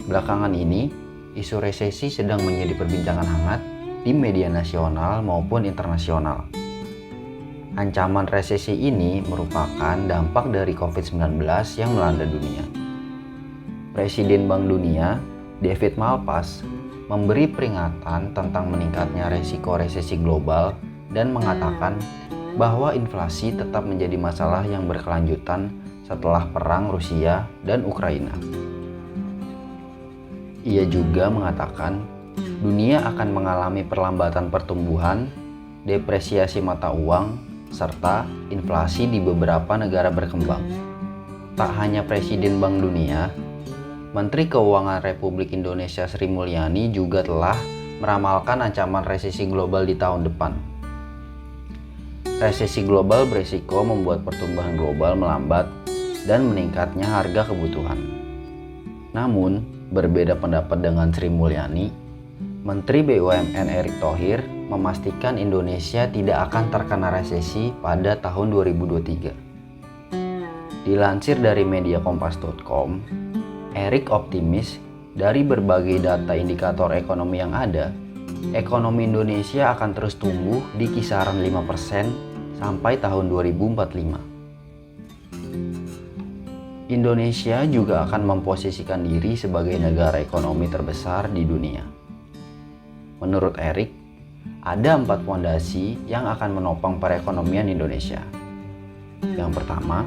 Belakangan ini, isu resesi sedang menjadi perbincangan hangat di media nasional maupun internasional. Ancaman resesi ini merupakan dampak dari COVID-19 yang melanda dunia. Presiden Bank Dunia, David Malpass, memberi peringatan tentang meningkatnya risiko resesi global dan mengatakan bahwa inflasi tetap menjadi masalah yang berkelanjutan setelah perang Rusia dan Ukraina. Ia juga mengatakan dunia akan mengalami perlambatan pertumbuhan, depresiasi mata uang, serta inflasi di beberapa negara berkembang. Tak hanya Presiden Bank Dunia, Menteri Keuangan Republik Indonesia Sri Mulyani juga telah meramalkan ancaman resesi global di tahun depan. Resesi global berisiko membuat pertumbuhan global melambat dan meningkatnya harga kebutuhan. Namun, berbeda pendapat dengan Sri Mulyani, Menteri BUMN Erick Thohir memastikan Indonesia tidak akan terkena resesi pada tahun 2023. Dilansir dari media kompas.com, Erick optimis dari berbagai data indikator ekonomi yang ada, ekonomi Indonesia akan terus tumbuh di kisaran 5% sampai tahun 2045. Indonesia juga akan memposisikan diri sebagai negara ekonomi terbesar di dunia. Menurut Erick, ada 4 fondasi yang akan menopang perekonomian Indonesia. Yang pertama,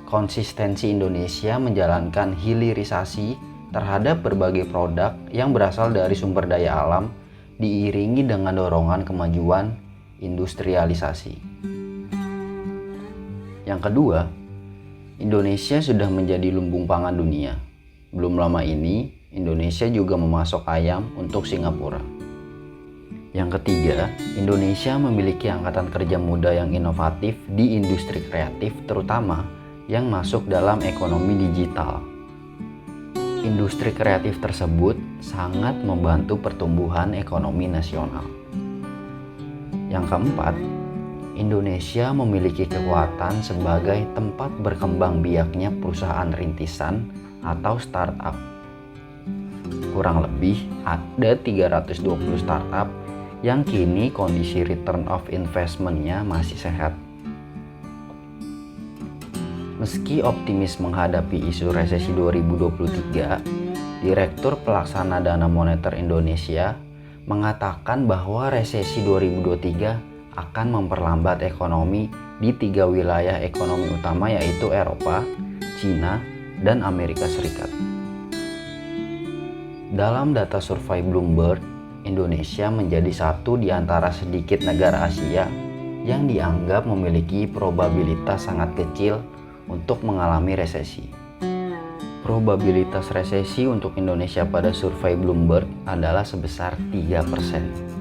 konsistensi Indonesia menjalankan hilirisasi terhadap berbagai produk yang berasal dari sumber daya alam diiringi dengan dorongan kemajuan industrialisasi. Yang kedua, Indonesia sudah menjadi lumbung pangan dunia. Belum lama ini, Indonesia juga memasok ayam untuk Singapura. Yang ketiga, Indonesia memiliki angkatan kerja muda yang inovatif di industri kreatif, terutama yang masuk dalam ekonomi digital. Industri kreatif tersebut sangat membantu pertumbuhan ekonomi nasional. Yang keempat, Indonesia memiliki kekuatan sebagai tempat berkembang biaknya perusahaan rintisan atau startup. Kurang lebih ada 320 startup yang kini kondisi return of investment-nya masih sehat. Meski optimis menghadapi isu resesi 2023, Direktur Pelaksana Dana Moneter Indonesia mengatakan bahwa resesi 2023 akan memperlambat ekonomi di 3 wilayah ekonomi utama, yaitu Eropa, Cina, dan Amerika Serikat. Dalam data survei Bloomberg, Indonesia menjadi satu di antara sedikit negara Asia yang dianggap memiliki probabilitas sangat kecil untuk mengalami resesi. Probabilitas resesi untuk Indonesia pada survei Bloomberg adalah sebesar 3%.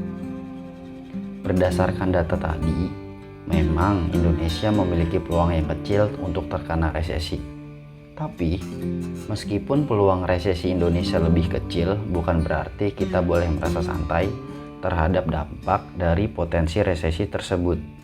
Berdasarkan data tadi, memang Indonesia memiliki peluang yang kecil untuk terkena resesi. Tapi, meskipun peluang resesi Indonesia lebih kecil, bukan berarti kita boleh merasa santai terhadap dampak dari potensi resesi tersebut.